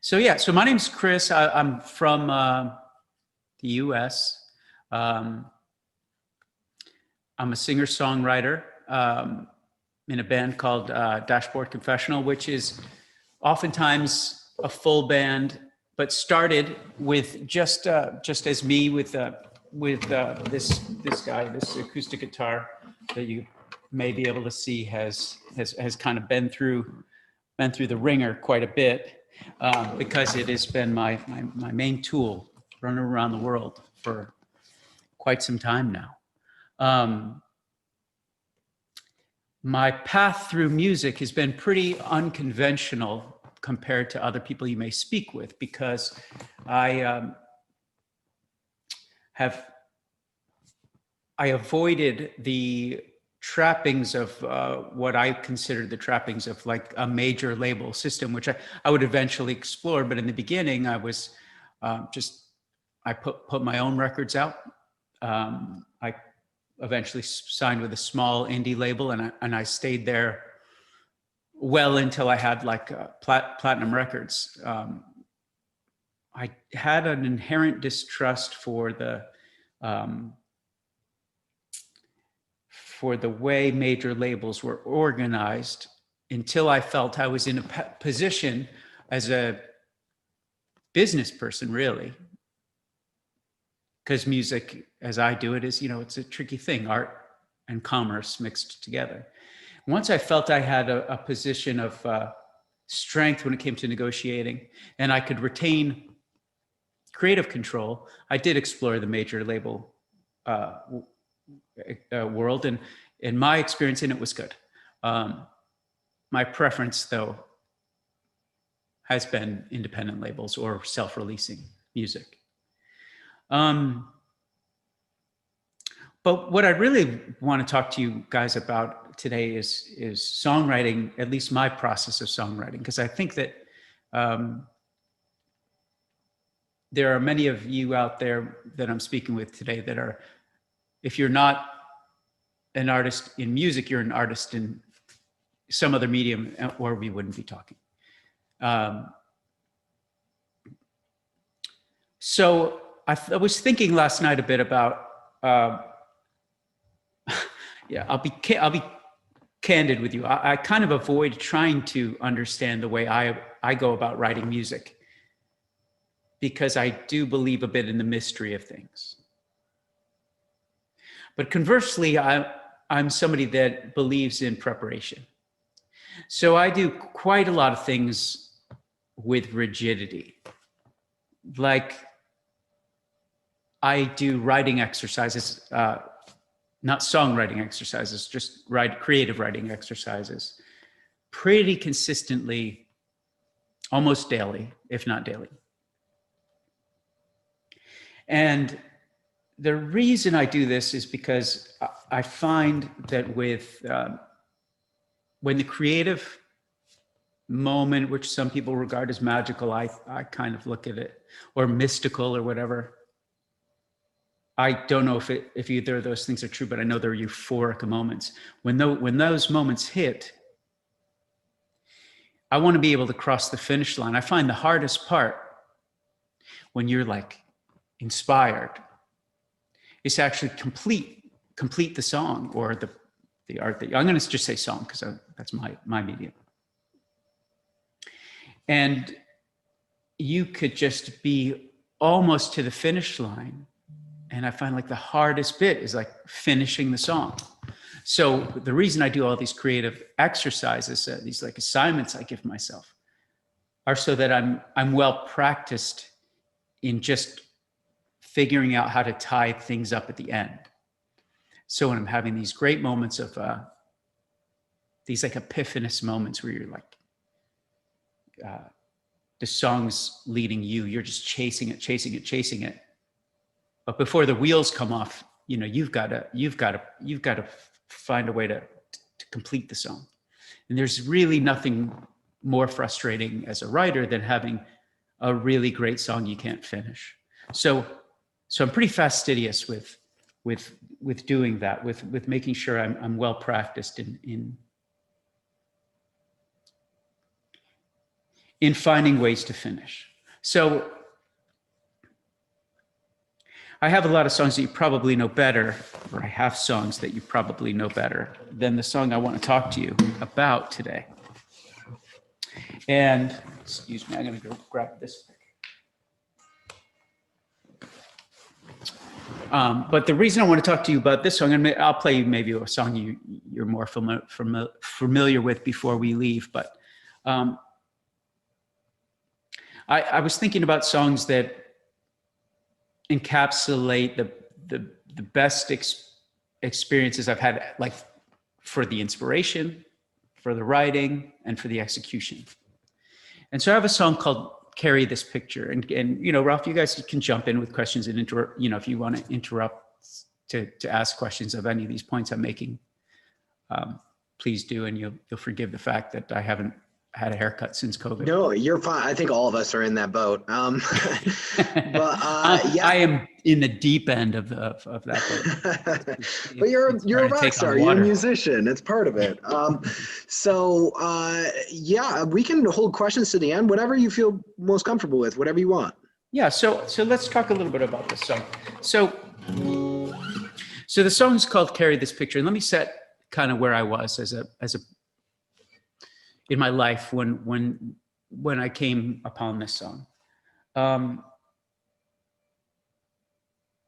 So yeah, so my name's Chris. I'm from the US. Um, I'm a singer-songwriter in a band called Dashboard Confessional, which is oftentimes a full band, but started with just as me with this guy, this acoustic guitar that you may be able to see has kind of been through the ringer quite a bit. Because it has been my main tool running around the world for quite some time now. My path through music has been pretty unconventional compared to other people you may speak with, because I avoided the trappings of what I considered the trappings of like a major label system, which I would eventually explore. But in the beginning, I was I put my own records out. I eventually signed with a small indie label, and I stayed there well until I had like platinum records. I had an inherent distrust for the way major labels were organized until I felt I was in a position as a business person, really. Because music, as I do it, is, it's a tricky thing, art and commerce mixed together. Once I felt I had a position of strength when it came to negotiating, and I could retain creative control, I did explore the major label world, and in my experience in it was good. My preference, though, has been independent labels or self-releasing music. But what I really want to talk to you guys about today is songwriting, at least my process of songwriting, because I think that there are many of you out there that I'm speaking with today that are, if you're not an artist in music, you're an artist in some other medium, or we wouldn't be talking. So I was thinking last night a bit about, yeah, I'll be candid with you. I kind of avoid trying to understand the way I go about writing music, because I do believe a bit in the mystery of things. But conversely, I'm somebody that believes in preparation. So I do quite a lot of things with rigidity. Like, I do writing exercises, not songwriting exercises, just creative writing exercises, pretty consistently, almost daily, if not daily. And the reason I do this is because I find that when the creative moment, which some people regard as magical, I kind of look at it, or mystical or whatever. I don't know if either of those things are true, but I know they're euphoric moments. When those moments hit, I want to be able to cross the finish line. I find the hardest part when you're like inspired is to actually complete the song, or the art that I'm going to just say song, because that's my medium. And you could just be almost to the finish line. And I find like the hardest bit is like finishing the song. So the reason I do all these creative exercises, these like assignments I give myself, are so that I'm well practiced in just figuring out how to tie things up at the end. So when I'm having these great moments of these like epiphanous moments where you're like, the song's leading you, you're just chasing it. But before the wheels come off, you've got to find a way to complete the song. And there's really nothing more frustrating as a writer than having a really great song you can't finish. So I'm pretty fastidious with doing that, with making sure I'm well in finding ways to finish. So I have a lot of songs that you probably know better, or I have songs that you probably know better than the song I want to talk to you about today. And, excuse me, I'm going to go grab this. But the reason I want to talk to you about this song, and I'll play you maybe a song you're more familiar with before we leave, but I was thinking about songs that encapsulate the best experiences I've had, like for the inspiration, for the writing, and for the execution. And so I have a song called Carry This Picture. And you know, Ralph, you guys can jump in with questions and interrupt, you know, if you want to interrupt to ask questions of any of these points I'm making, please do. And you'll forgive the fact that I haven't had a haircut since COVID. No, you're fine. I think all of us are in that boat. But yeah, I am in the deep end of that boat. But you're a rock star. You're a musician. It's part of it. Yeah, we can hold questions to the end. Whatever you feel most comfortable with. Whatever you want. Yeah. So let's talk a little bit about this song. So the song is called "Carry This Picture," and let me set kind of where I was as a in my life when I came upon this song.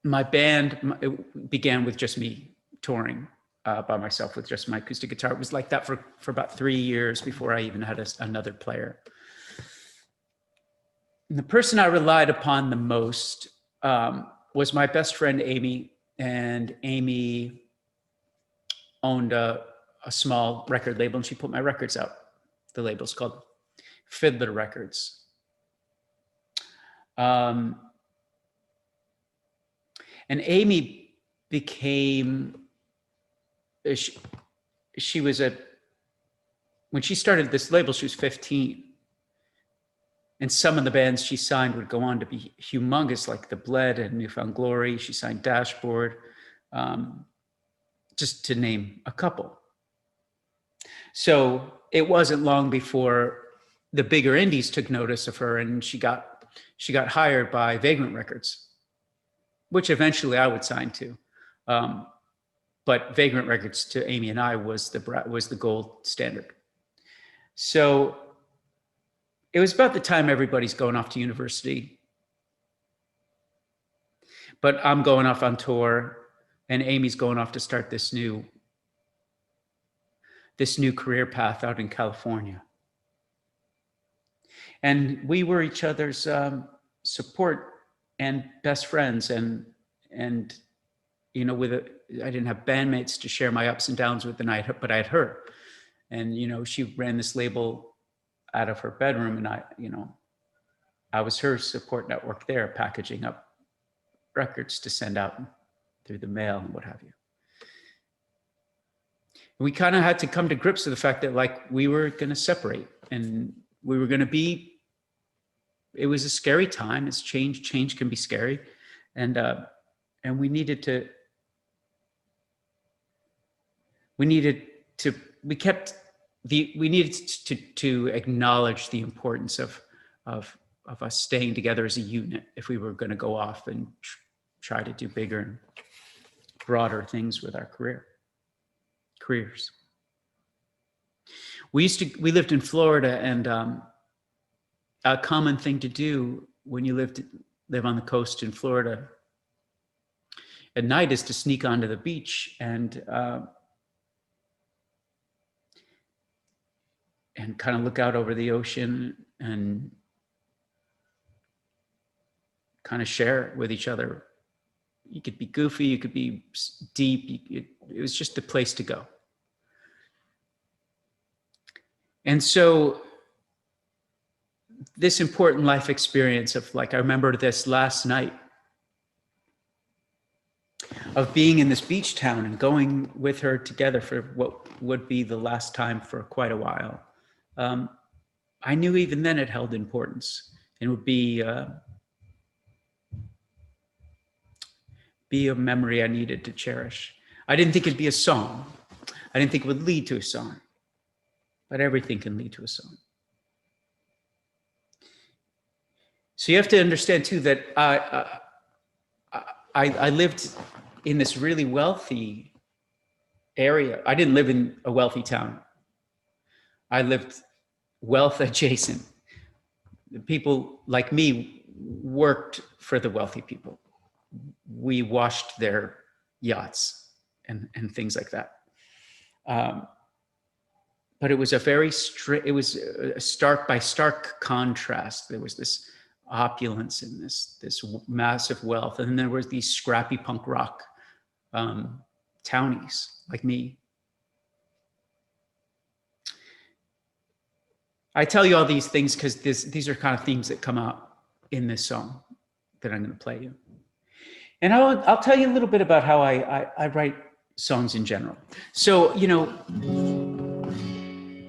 My band it began with just me touring by myself with just my acoustic guitar. It was like that for about 3 years before I even had another player. And the person I relied upon the most was my best friend, Amy. And Amy owned a small record label, and she put my records out. The label's called Fiddler Records. And Amy became, she was when she started this label, she was 15. And some of the bands she signed would go on to be humongous, like The Bled and Newfound Glory. She signed Dashboard, just to name a couple. So it wasn't long before the bigger indies took notice of her, and she got hired by Vagrant Records, which eventually I would sign to. But Vagrant Records to Amy and I was the gold standard. So it was about the time everybody's going off to university, but I'm going off on tour, and Amy's going off to start this new career path out in California. And we were each other's support and best friends. And you know, I didn't have bandmates to share my ups and downs with, but I had her. And, you know, she ran this label out of her bedroom, and I was her support network there, packaging up records to send out through the mail and what have you. We kind of had to come to grips with the fact that, like, we were going to separate, and we were going to be, it was a scary time. It's change can be scary. And we needed to acknowledge the importance of us staying together as a unit if we were going to go off and try to do bigger and broader things with our careers. We lived in Florida, and a common thing to do when you live on the coast in Florida at night is to sneak onto the beach and kind of look out over the ocean and kind of share with each other. You could be goofy, you could be deep. It was just a place to go. And so this important life experience of, like, I remember this last night of being in this beach town and going with her together for what would be the last time for quite a while. I knew even then it held importance and would be a memory I needed to cherish. I didn't think it'd be a song. I didn't think it would lead to a song, but everything can lead to a song. So you have to understand too that I lived in this really wealthy area. I didn't live in a wealthy town. I lived wealth adjacent. The people like me worked for the wealthy people. We washed their yachts and things like that. But it was a very it was a stark by stark contrast. There was this opulence and this massive wealth, and then there was these scrappy punk rock townies like me. I tell you all these things because these are kind of themes that come out in this song that I'm going to play you. And I'll tell you a little bit about how I write songs in general. So, you know,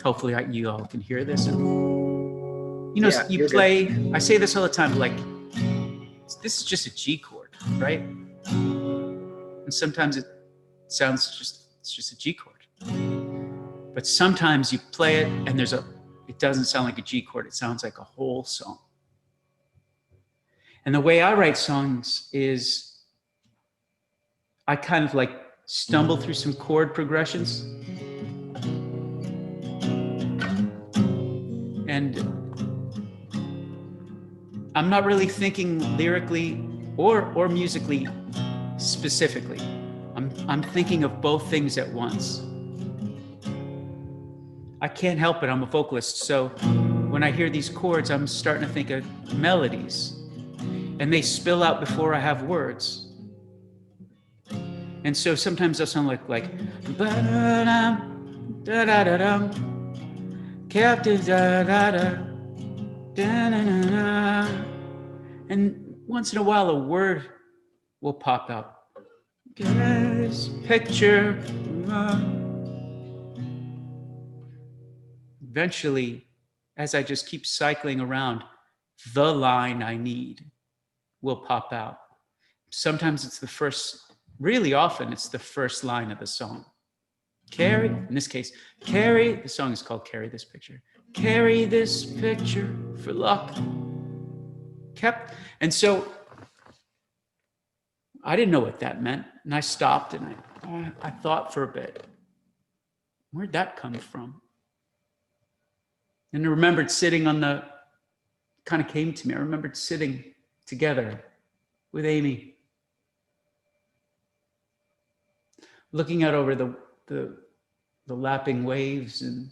hopefully you all can hear this. And, you know, yeah, you play, good. I say this all the time, like, this is just a G chord, right? And sometimes it sounds it's just a G chord. But sometimes you play it and it doesn't sound like a G chord, it sounds like a whole song. And the way I write songs is I kind of like stumble through some chord progressions. And I'm not really thinking lyrically or musically specifically. I'm thinking of both things at once. I can't help it, I'm a vocalist, so when I hear these chords, I'm starting to think of melodies, and they spill out before I have words. And so sometimes they'll sound like ba-da-dum, da-da-da-dum, Captain da-da-da, da-na-na-na. And once in a while, a word will pop out. Guess picture. Eventually, as I just keep cycling around, the line I need will pop out. Sometimes it's the first, really often it's the first line of the song. Carry, in this case, carry, the song is called Carry This Picture. Carry this picture for luck. And so I didn't know what that meant. And I stopped and I thought for a bit, where'd that come from? And I remembered sitting kind of came to me. I remembered sitting together with Amy, looking out over the lapping waves and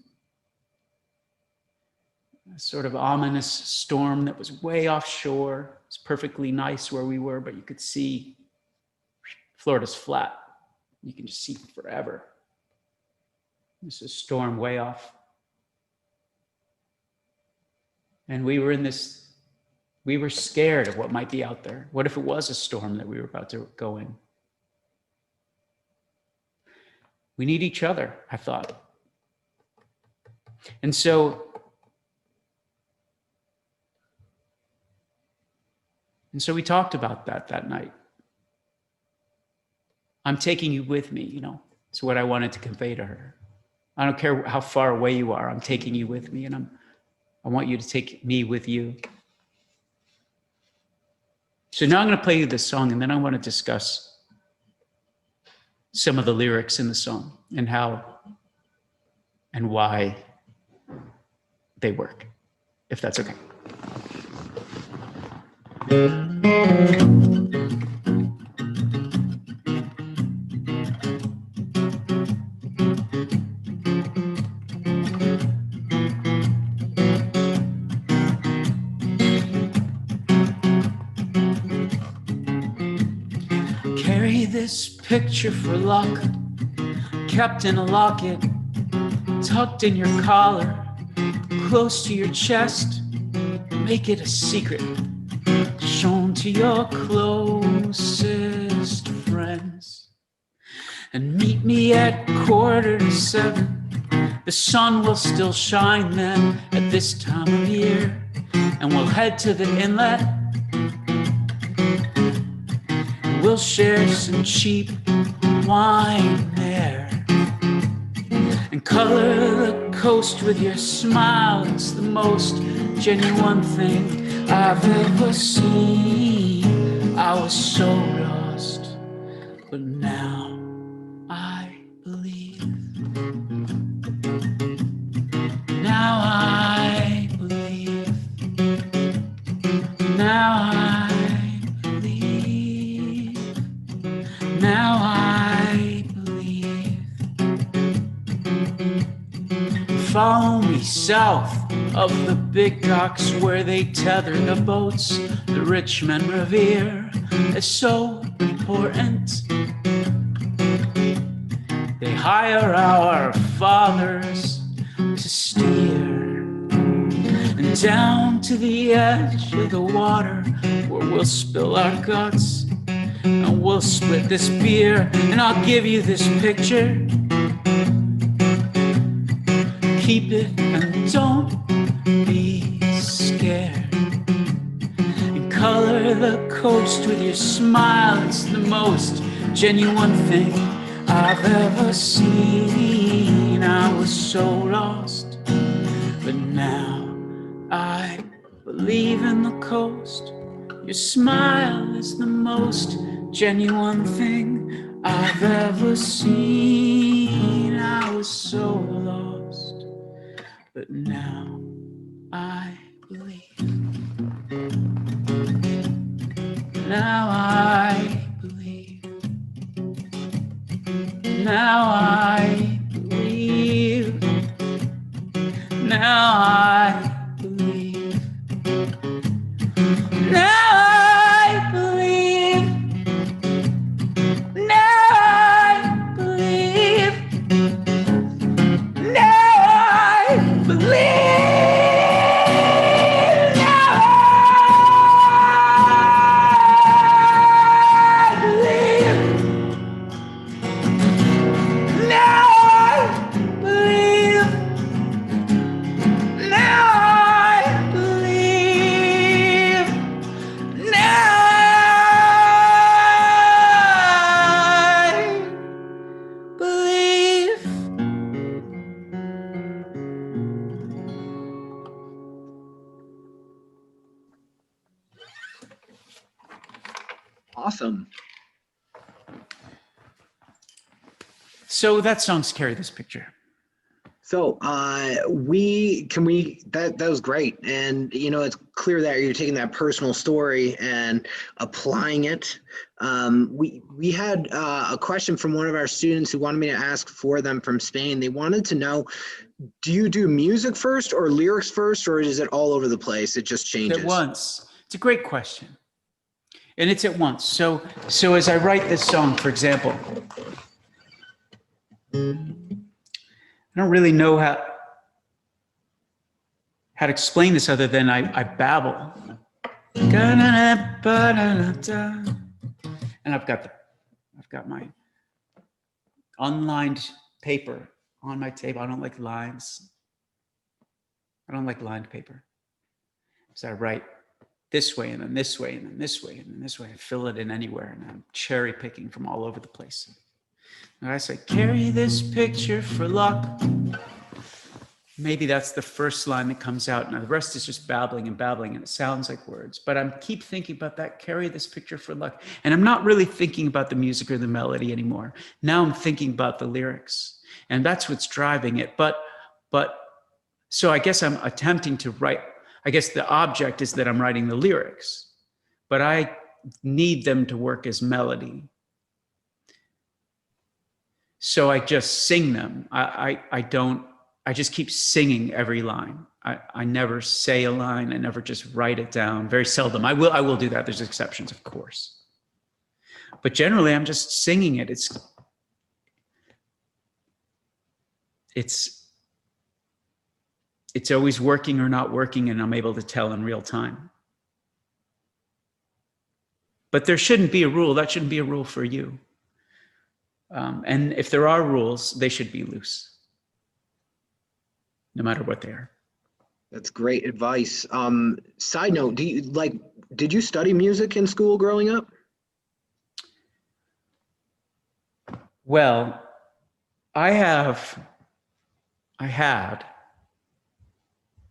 a sort of ominous storm that was way offshore. It's perfectly nice where we were, but you could see Florida's flat. You can just see forever. This is a storm way off. And we were scared of what might be out there. What if it was a storm that we were about to go in? We need each other, I thought. And so we talked about that night. I'm taking you with me, you know. It's what I wanted to convey to her. I don't care how far away you are, I'm taking you with me, and I want you to take me with you. So now I'm going to play you this song, and then I want to discuss some of the lyrics in the song and how and why they work, if that's okay. Carry this picture for luck, kept in a locket, tucked in your collar, close to your chest. Make it a secret, shown to your closest friends. And meet me at 6:45. The sun will still shine then at this time of year, and we'll head to the inlet. We'll share some cheap wine there and color the coast with your smile. It's the most genuine thing I've ever seen. I was so lost, but now I believe. Now I believe. Now I believe. Now I believe. Follow me south of the big docks where they tether the boats the rich men revere as so important. They hire our fathers to steer, and down to the edge of the water where we'll spill our guts and we'll split this beer. And I'll give you this picture. Keep it and don't be scared. And color the coast with your smile. It's the most genuine thing I've ever seen. I was so lost, but now I believe in the coast. Your smile is the most genuine thing I've ever seen. I was so lost, but now I believe. Now I believe. Now I believe. Now I believe. Now I believe. Now I believe. Now I believe. Awesome. So that song's Carry This Picture. So that was great. And, you know, it's clear that you're taking that personal story and applying it. We had a question from one of our students who wanted me to ask for them from Spain. They wanted to know, do you do music first or lyrics first, or is it all over the place? It just changes? At once. It's a great question. And it's at once. So as I write this song, for example, I don't really know how to explain this other than I babble. And I've got my unlined paper on my table. I don't like lines. I don't like lined paper. So I write this way and then this way and then this way and then this way. I fill it in anywhere, and I'm cherry picking from all over the place. And I say, carry this picture for luck. Maybe that's the first line that comes out. Now the rest is just babbling and babbling, and it sounds like words. But I keep thinking about that, carry this picture for luck. And I'm not really thinking about the music or the melody anymore. Now I'm thinking about the lyrics. And that's what's driving it. But so I guess I'm attempting to write, I guess the object is that I'm writing the lyrics, but I need them to work as melody. So I just sing them. I just keep singing every line. I never say a line. I never just write it down. Very seldom. I will do that. There's exceptions, of course. But generally, I'm just singing it. It's always working or not working, and I'm able to tell in real time. But there shouldn't be a rule. That shouldn't be a rule for you. And if there are rules, they should be loose, no matter what they are. That's great advice. Side note, did you study music in school growing up? Well, I had,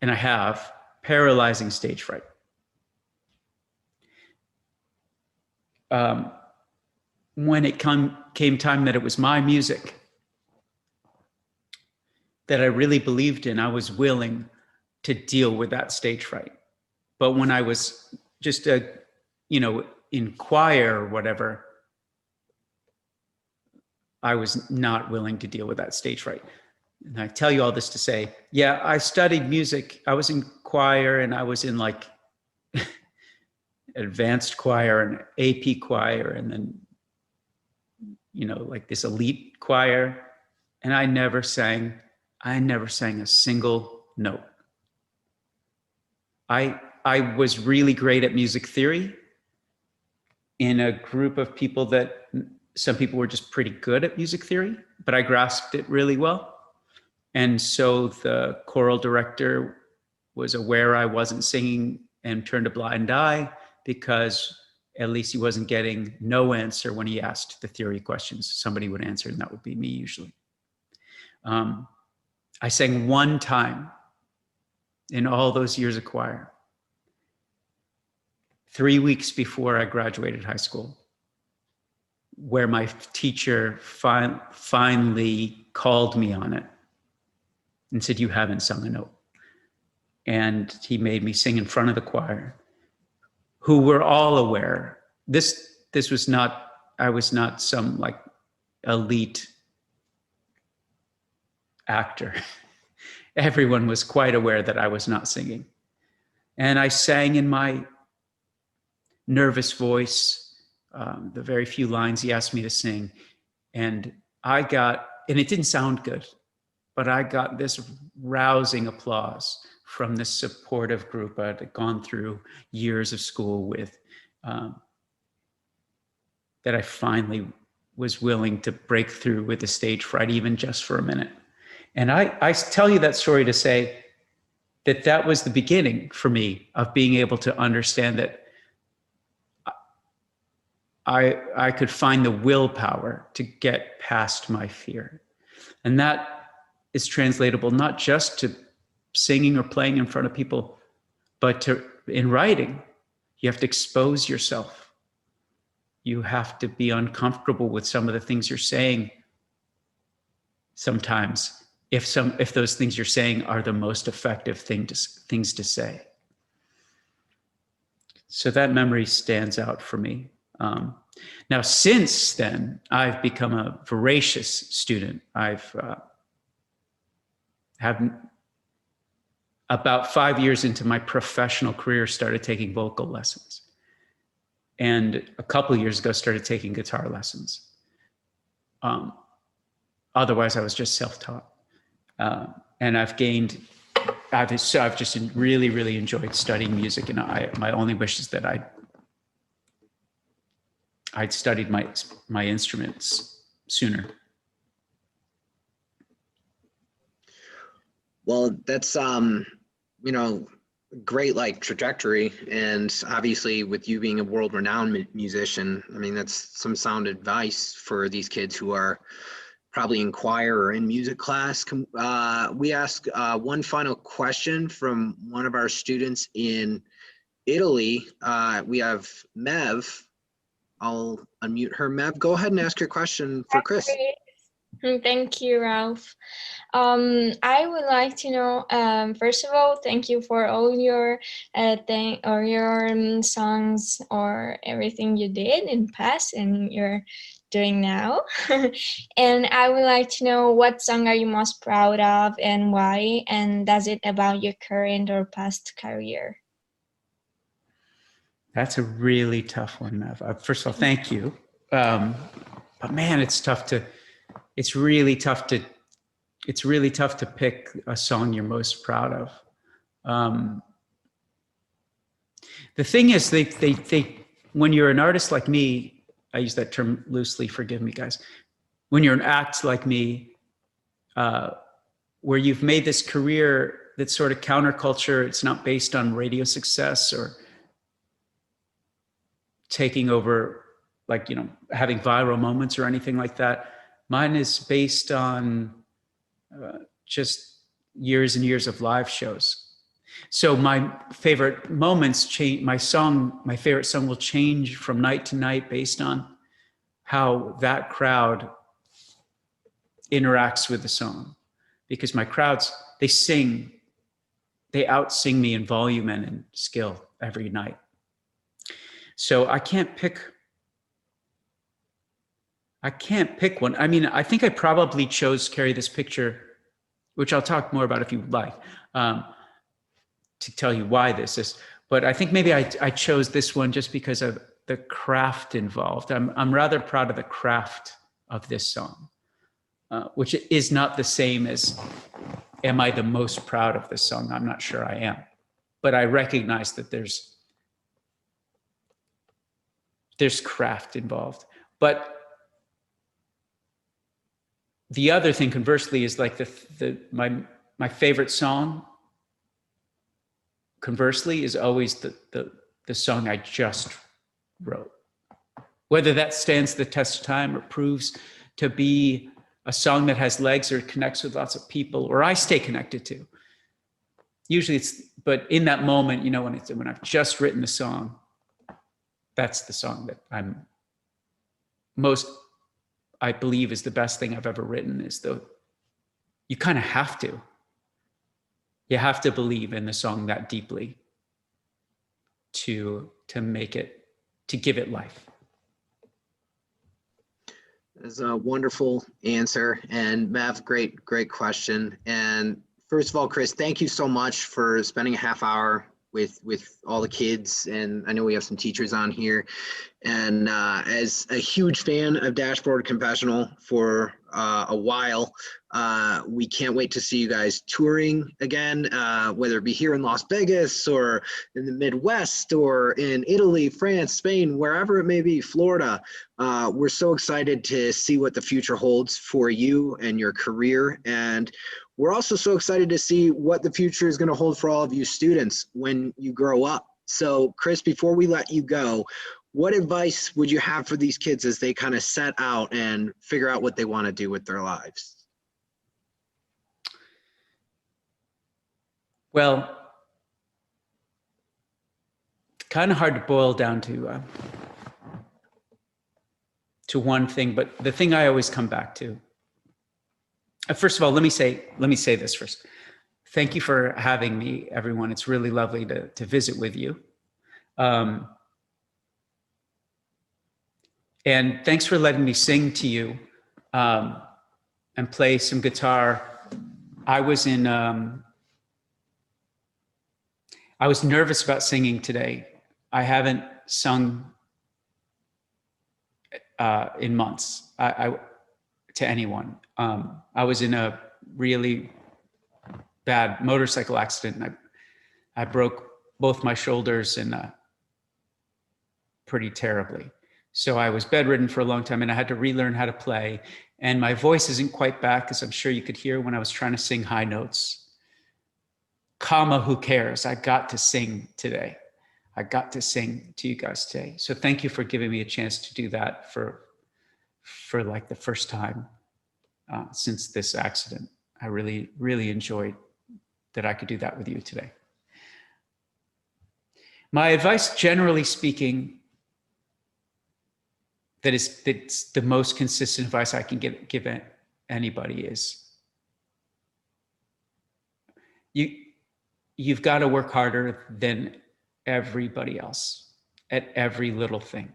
and I have paralyzing stage fright. when it came time that it was my music that I really believed in, I was willing to deal with that stage fright. But when I was just in choir or whatever, I was not willing to deal with that stage fright. And I tell you all this to say, yeah, I studied music. I was in choir, and I was in like advanced choir and AP choir, and then, like this elite choir. And I never sang a single note. I was really great at music theory in a group of people that some people were just pretty good at music theory, but I grasped it really well. And so the choral director was aware I wasn't singing and turned a blind eye, because at least he wasn't getting no answer when he asked the theory questions. Somebody would answer, and that would be me usually. I sang one time in all those years of choir, 3 weeks before I graduated high school, where my teacher finally called me on it and said, "You haven't sung a note." And he made me sing in front of the choir, who were all aware. This was not, I was not some like elite actor. Everyone was quite aware that I was not singing. And I sang in my nervous voice, the very few lines he asked me to sing. And it didn't sound good, but I got this rousing applause from this supportive group I'd gone through years of school with, that I finally was willing to break through with the stage fright, even just for a minute. And I tell you that story to say that was the beginning for me of being able to understand that I could find the willpower to get past my fear. And that is translatable not just to singing or playing in front of people, but in writing. You have to expose yourself. You have to be uncomfortable with some of the things you're saying sometimes, if those things you're saying are the most effective things to say. So that memory stands out for me. Now, since then, I've become a voracious student. I've about 5 years into my professional career, started taking vocal lessons. And a couple of years ago, started taking guitar lessons. Otherwise, I was just self-taught. And I've just really, really enjoyed studying music. And my only wish is that I'd studied my instruments sooner. Well, that's great like trajectory, and obviously with you being a world-renowned musician, I mean that's some sound advice for these kids who are probably in choir or in music class. We ask one final question from one of our students in Italy. We have Mev. I'll unmute her. Mev, go ahead and ask your question for Chris. Thank you, Ralph. I would like to know, first of all, thank you for all your songs or everything you did in past and you're doing now. And I would like to know, what song are you most proud of and why? And does it about your current or past career? That's a really tough one, Mev. First of all, thank you. But man, it's really tough to pick a song you're most proud of. The thing is, when you're an artist like me, I use that term loosely, forgive me guys. When you're an act like me, where you've made this career that's sort of counterculture, it's not based on radio success or taking over, like, having viral moments or anything like that. Mine is based on just years and years of live shows. So my favorite moments change. My favorite song will change from night to night based on how that crowd interacts with the song. Because my crowds, they out-sing me in volume and in skill every night. So I can't pick one. I mean, I think I probably chose Carrie this picture, which I'll talk more about if you would like, to tell you why this is. But I think maybe I chose this one just because of the craft involved. I'm rather proud of the craft of this song, which is not the same as, am I the most proud of this song? I'm not sure I am. But I recognize that there's craft involved. But the other thing, conversely, is like my favorite song, conversely, is always the song I just wrote. Whether that stands the test of time or proves to be a song that has legs or connects with lots of people, or I stay connected to. Usually but in that moment, you know, when I've just written the song, that's the song that I believe is the best thing I've ever written. You kind of have to. You have to believe in the song that deeply to make it, to give it life. That's a wonderful answer. And Mav, great question. And first of all, Chris, thank you so much for spending a half hour with all the kids. And I know we have some teachers on here. And as a huge fan of Dashboard Confessional for a while, we can't wait to see you guys touring again, whether it be here in Las Vegas or in the Midwest or in Italy, France, Spain, wherever it may be, Florida. We're so excited to see what the future holds for you and your career. And we're also so excited to see what the future is going to hold for all of you students when you grow up. So, Chris, before we let you go, what advice would you have for these kids as they kind of set out and figure out what they want to do with their lives? Well, kind of hard to boil down to one thing, but the thing I always come back to. First of all, let me say this first. Thank you for having me, everyone. It's really lovely to visit with you. And thanks for letting me sing to you and play some guitar. I was nervous about singing today. I haven't sung in months to anyone. I was in a really bad motorcycle accident, and I broke both my shoulders pretty terribly. So I was bedridden for a long time, and I had to relearn how to play. And my voice isn't quite back, as I'm sure you could hear when I was trying to sing high notes. Comma, who cares? I got to sing today. I got to sing to you guys today. So thank you for giving me a chance to do that for like the first time since this accident. I really, really enjoyed that I could do that with you today. My advice, generally speaking, that's the most consistent advice I can give anybody is you've got to work harder than everybody else at every little thing.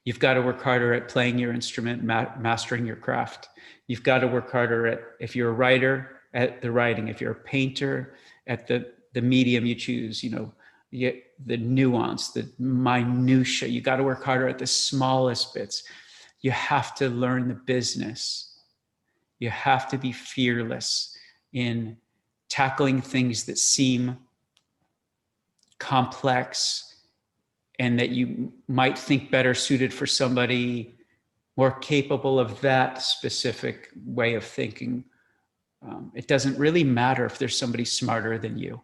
You've got to work harder at playing your instrument, mastering your craft. You've got to work harder at, if you're a writer, at the writing. If you're a painter, at the medium you choose, you know, the nuance, the minutia. You got to work harder at the smallest bits. You have to learn the business. You have to be fearless in tackling things that seem complex and that you might think better suited for somebody more capable of that specific way of thinking. It doesn't really matter if there's somebody smarter than you.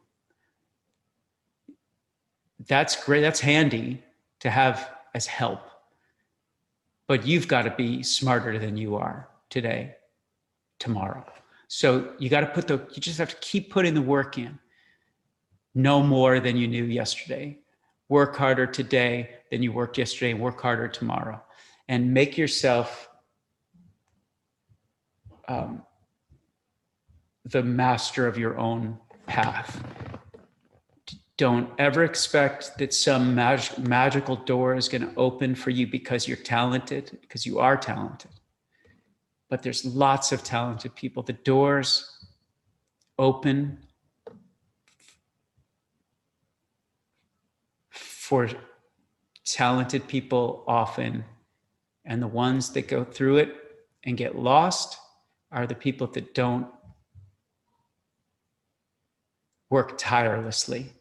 That's great. That's handy to have as help. But you've got to be smarter than you are today, tomorrow. So you got to you just have to keep putting the work in. no more than you knew yesterday. Work harder today than you worked yesterday, and work harder tomorrow. And make yourself the master of your own path. Don't ever expect that some magical door is going to open for you because you're talented, because you are talented. But there's lots of talented people. The doors open for talented people often, and the ones that go through it and get lost are the people that don't work tirelessly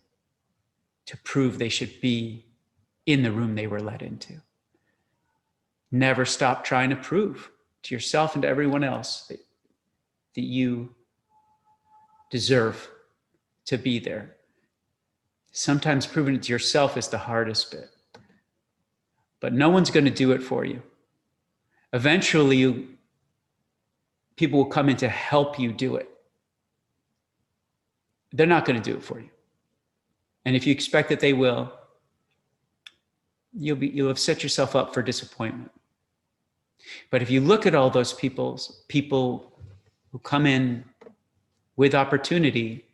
to prove they should be in the room they were let into. Never stop trying to prove to yourself and to everyone else that you deserve to be there. Sometimes proving it to yourself is the hardest bit, but no one's going to do it for you. Eventually, people will come in to help you do it. They're not going to do it for you. And if you expect that they will, you'll have set yourself up for disappointment. But if you look at all those people who come in with opportunity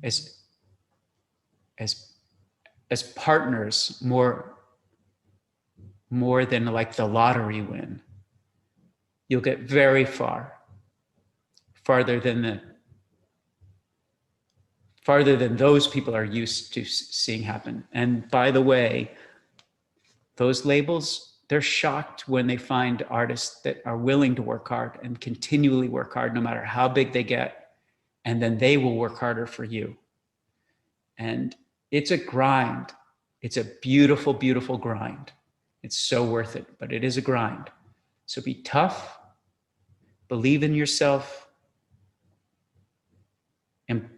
as partners more than like the lottery win, you'll get very farther than those people are used to seeing happen. And by the way, those labels, they're shocked when they find artists that are willing to work hard and continually work hard no matter how big they get. And then they will work harder for you. And it's a grind. It's a beautiful, beautiful grind. It's so worth it, but it is a grind. So be tough, believe in yourself, and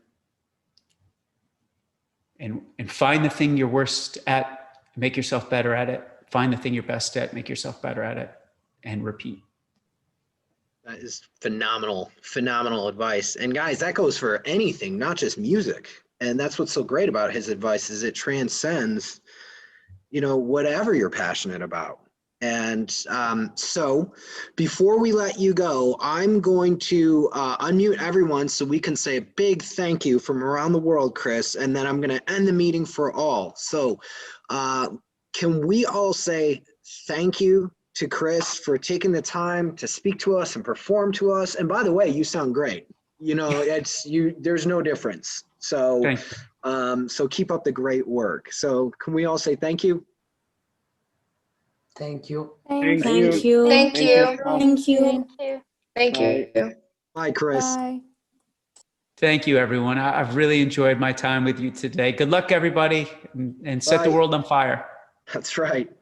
find the thing you're worst at, make yourself better at it. Find the thing you're best at, make yourself better at it, and repeat. That is phenomenal, phenomenal advice. And guys, that goes for anything, not just music. And that's what's so great about his advice is it transcends, whatever you're passionate about. And so before we let you go, I'm going to unmute everyone so we can say a big thank you from around the world, Chris, and then I'm going to end the meeting for all. So can we all say thank you to Chris for taking the time to speak to us and perform to us? And by the way, you sound great. There's no difference. So, so keep up the great work. So can we all say thank you? Thank you. Thank Thank you. you. Thank you. Thank you. Thank you. Bye, Chris. Bye. Thank you, everyone. I've really enjoyed my time with you today. Good luck, everybody, and set the Bye. world on fire. That's right.